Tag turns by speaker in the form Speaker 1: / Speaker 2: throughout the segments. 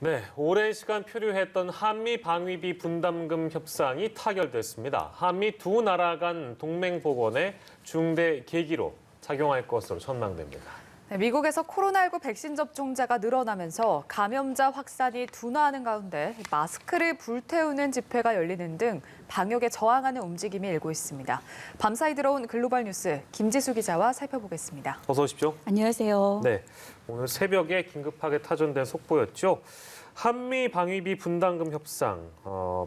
Speaker 1: 네, 오랜 시간 표류했던 한미 방위비 분담금 협상이 타결됐습니다. 한미 두 나라 간 동맹 복원의 중대 계기로 작용할 것으로 전망됩니다.
Speaker 2: 네, 미국에서 코로나19 백신 접종자가 늘어나면서 감염자 확산이 둔화하는 가운데 마스크를 불태우는 집회가 열리는 등 방역에 저항하는 움직임이 일고 있습니다. 밤사이 들어온 글로벌 뉴스 김지수 기자와 살펴보겠습니다.
Speaker 1: 어서 오십시오.
Speaker 3: 안녕하세요.
Speaker 1: 네, 오늘 새벽에 긴급하게 타전된 속보였죠. 한미 방위비 분담금 협상,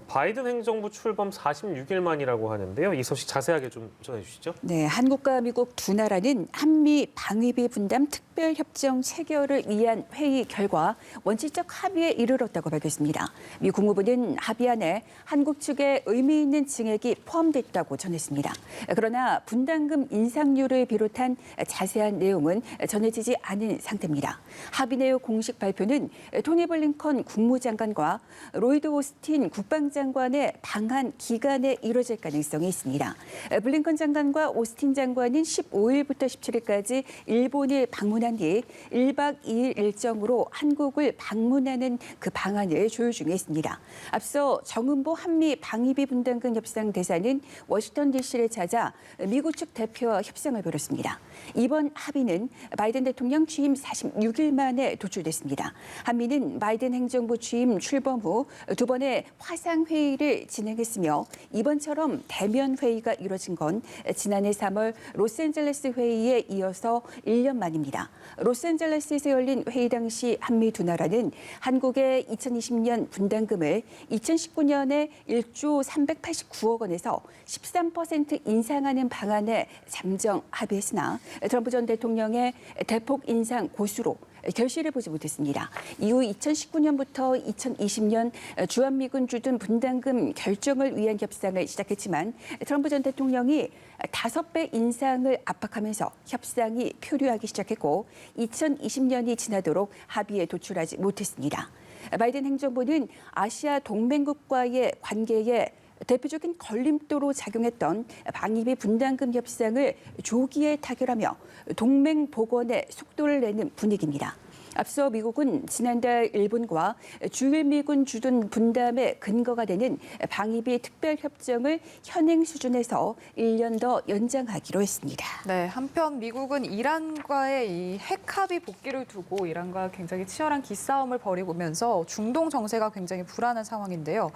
Speaker 1: 바이든 행정부 출범 46일 만이라고 하는데요. 이 소식 자세하게 좀 전해주시죠.
Speaker 3: 네, 한국과 미국 두 나라는 한미 방위비 분담 특별협정 체결을 위한 회의 결과 원칙적 합의에 이르렀다고 밝혔습니다. 미 국무부는 합의안에 한국 측의 의미 있는 증액이 포함됐다고 전했습니다. 그러나 분담금 인상률을 비롯한 자세한 내용은 전해지지 않은 상태입니다. 합의 내용 공식 발표는 토니 블링컨 국무장관과 로이드 오스틴 국방장관의 방한 기간에 이뤄질 가능성이 있습니다. 블링컨 장관과 오스틴 장관은 15일부터 17일까지 일본을 방문한 뒤 1박 2일 일정으로 한국을 방문하는 그 방안을 조율 중에 있습니다. 앞서 정은보 한미 방위비 분담금 협상 대사는 워싱턴 DC를 찾아 미국 측 대표와 협상을 벌였습니다. 이번 합의는 바이든 대통령 취임 46일 만에 도출됐습니다. 한미는 바이든 행정부 취임 출범 후 두 번의 화상회의를 진행했으며 이번처럼 대면 회의가 이뤄진 건 지난해 3월 로스앤젤레스 회의에 이어서 1년 만입니다. 로스앤젤레스에서 열린 회의 당시 한미 두 나라는 한국의 2020년 분담금을 2019년에 1조 389억 원에서 13% 인상하는 방안에 잠정 합의했으나 트럼프 전 대통령의 대폭 인상 고수로 결실을 보지 못했습니다. 이후 2019년부터 2020년 주한미군 주둔 분담금 결정을 위한 협상을 시작했지만 트럼프 전 대통령이 5배 인상을 압박하면서 협상이 표류하기 시작했고 2020년이 지나도록 합의에 도출하지 못했습니다. 바이든 행정부는 아시아 동맹국과의 관계에 대표적인 걸림돌로 작용했던 방위비 분담금 협상을 조기에 타결하며 동맹 복원에 속도를 내는 분위기입니다. 앞서 미국은 지난달 일본과 주일미군 주둔 분담의 근거가 되는 방위비 특별협정을 현행 수준에서 1년 더 연장하기로 했습니다.
Speaker 2: 네, 한편 미국은 이란과의 이 핵합의 복귀를 두고 이란과 굉장히 치열한 기싸움을 벌이면서 중동 정세가 굉장히 불안한 상황인데요.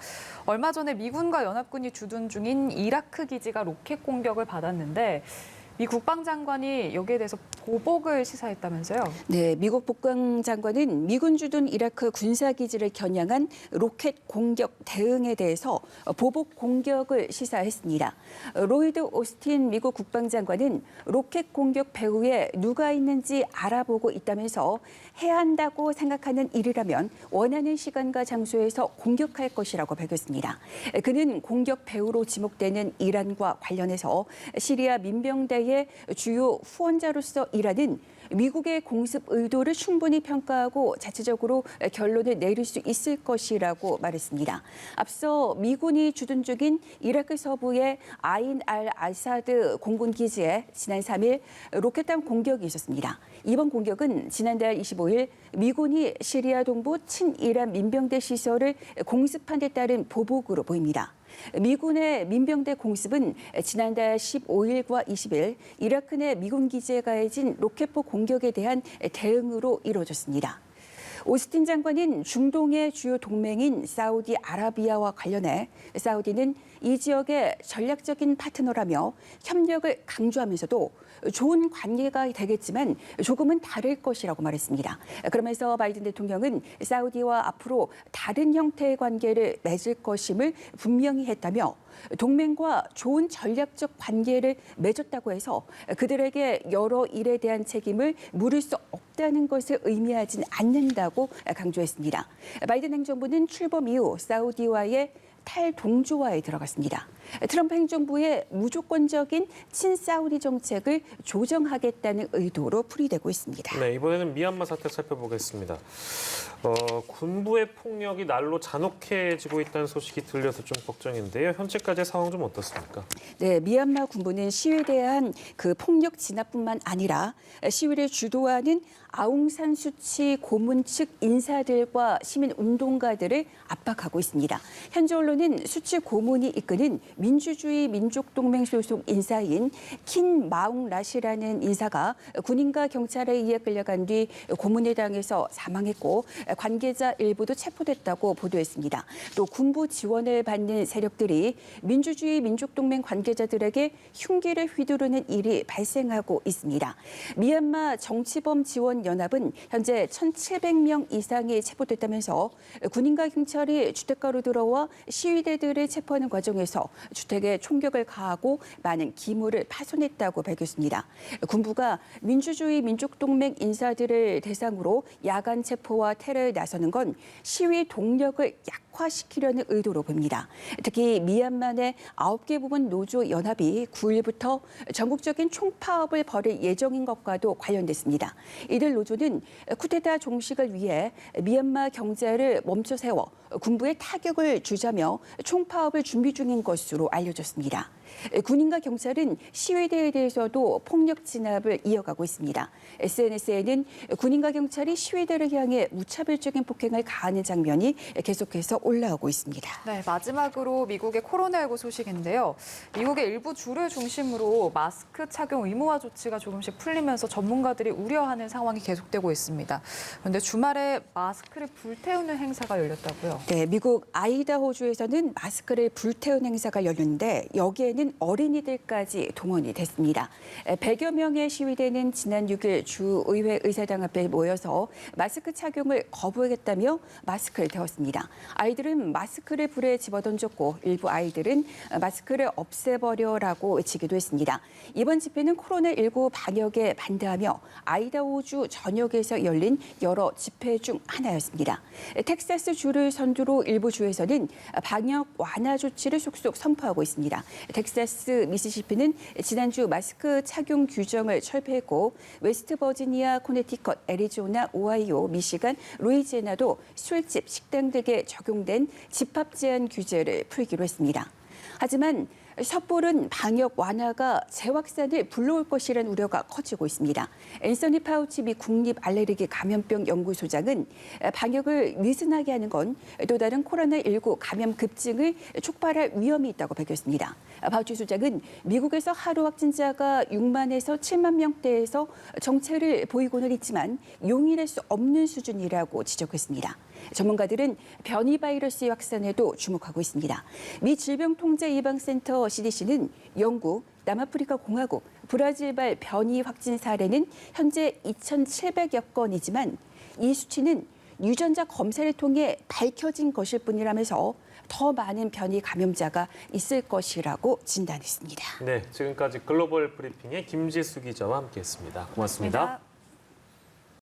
Speaker 2: 얼마 전에 미군과 연합군이 주둔 중인 이라크 기지가 로켓 공격을 받았는데 미 국방장관이 여기에 대해서 보복을 시사했다면서요?
Speaker 3: 네, 미국 국방장관은 미군 주둔 이라크 군사기지를 겨냥한 로켓 공격 대응에 대해서 보복 공격을 시사했습니다. 로이드 오스틴 미국 국방장관은 로켓 공격 배후에 누가 있는지 알아보고 있다면서 해야 한다고 생각하는 일이라면 원하는 시간과 장소에서 공격할 것이라고 밝혔습니다. 그는 공격 배후로 지목되는 이란과 관련해서 시리아 민병대 의 주요 후원자로서 이란은 미국의 공습 의도를 충분히 평가하고 자체적으로 결론을 내릴 수 있을 것이라고 말했습니다. 앞서 미군이 주둔 중인 이라크 서부의 아인 알 아사드 공군 기지에 지난 3일 로켓탄 공격이 있었습니다. 이번 공격은 지난달 25일 미군이 시리아 동부 친이란 민병대 시설을 공습한 데 따른 보복으로 보입니다. 미군의 민병대 공습은 지난달 15일과 20일 이라크 내 미군 기지에 가해진 로켓포 공격에 대한 대응으로 이루어졌습니다. 오스틴 장관은 중동의 주요 동맹인 사우디아라비아와 관련해 사우디는 이 지역의 전략적인 파트너라며 협력을 강조하면서도 좋은 관계가 되겠지만 조금은 다를 것이라고 말했습니다. 그러면서 바이든 대통령은 사우디와 앞으로 다른 형태의 관계를 맺을 것임을 분명히 했다며 동맹과 좋은 전략적 관계를 맺었다고 해서 그들에게 여러 일에 대한 책임을 물을 수 없다는 것을 의미하진 않는다고 강조했습니다. 바이든 행정부는 출범 이후 사우디와의 탈동조화에 들어갔습니다. 트럼프 행정부의 무조건적인 친사우디 정책을 조정하겠다는 의도로 풀이되고 있습니다.
Speaker 1: 네, 이번에는 미얀마 사태 살펴보겠습니다. 군부의 폭력이 날로 잔혹해지고 있다는 소식이 들려서 좀 걱정인데요. 현재까지의 상황 좀 어떻습니까?
Speaker 3: 네, 미얀마 군부는 시위에 대한 그 폭력 진압뿐만 아니라 시위를 주도하는 아웅산 수치 고문 측 인사들과 시민 운동가들을 압박하고 있습니다. 현지 언론은 수치 고문이 이끄는 민주주의 민족동맹 소속 인사인 킨 마웅 라시라는 인사가 군인과 경찰에 의해 끌려간 뒤 고문에 당해서 사망했고 관계자 일부도 체포됐다고 보도했습니다. 또 군부 지원을 받는 세력들이 민주주의 민족동맹 관계자들에게 흉기를 휘두르는 일이 발생하고 있습니다. 미얀마 정치범 지원 연합은 현재 1,700명 이상이 체포됐다면서 군인과 경찰이 주택가로 들어와 시위대들을 체포하는 과정에서 주택에 총격을 가하고 많은 기물을 파손했다고 밝혔습니다. 군부가 민주주의 민족동맹 인사들을 대상으로 야간 체포와 테러에 나서는 건 시위 동력을 약화시키려는 의도로 봅니다. 특히 미얀마 내 9개 부분 노조 연합이 9일부터 전국적인 총파업을 벌일 예정인 것과도 관련됐습니다. 이들 노조는 쿠데타 종식을 위해 미얀마 경제를 멈춰 세워 군부에 타격을 주자며 총파업을 준비 중인 것으로 알려졌습니다. 군인과 경찰은 시위대에 대해서도 폭력 진압을 이어가고 있습니다. SNS에는 군인과 경찰이 시위대를 향해 무차별적인 폭행을 가하는 장면이 계속해서 올라오고 있습니다.
Speaker 2: 네, 마지막으로 미국의 코로나19 소식인데요. 미국의 일부 주를 중심으로 마스크 착용 의무화 조치가 조금씩 풀리면서 전문가들이 우려하는 상황이 계속되고 있습니다. 그런데 주말에 마스크를 불태우는 행사가 열렸다고요?
Speaker 3: 네, 미국 아이다호주에서는 마스크를 불태운 행사가 열렸는데 여기에는 어린이들까지 동원이 됐습니다. 100여 명의 시위대는 지난 6일 주의회 의사당 앞에 모여서 마스크 착용을 거부하겠다며 마스크를 태웠습니다. 아이들은 마스크를 불에 집어던졌고 일부 아이들은 마스크를 없애버려라고 외치기도 했습니다. 이번 집회는 코로나19 방역에 반대하며 아이다호주 전역에서 열린 여러 집회 중 하나였습니다. 텍사스 주를 선두로 일부 주에서는 방역 완화 조치를 속속 선포하고 있습니다. 텍사스, 미시시피는 지난주 마스크 착용 규정을 철폐했고 웨스트 버지니아, 코네티컷, 애리조나, 오하이오, 미시간, 루이지애나도 술집, 식당 등에 적용된 집합 제한 규제를 풀기로 했습니다. 하지만 섣부른 방역 완화가 재확산을 불러올 것이라는 우려가 커지고 있습니다. 앤서니 파우치 미 국립 알레르기 감염병 연구소장은 방역을 느슨하게 하는 건 또 다른 코로나19 감염 급증을 촉발할 위험이 있다고 밝혔습니다. 파우치 소장은 미국에서 하루 확진자가 6만에서 7만 명대에서 정체를 보이고는 있지만 용인할 수 없는 수준이라고 지적했습니다. 전문가들은 변이 바이러스의 확산에도 주목하고 있습니다. 미 질병통제예방센터 CDC는 영국, 남아프리카 공화국, 브라질발 변이 확진 사례는 현재 2,700여 건이지만 이 수치는 유전자 검사를 통해 밝혀진 것일 뿐이라면서 더 많은 변이 감염자가 있을 것이라고 진단했습니다.
Speaker 1: 네, 지금까지 글로벌 브리핑의 김지수 기자와 함께했습니다. 고맙습니다.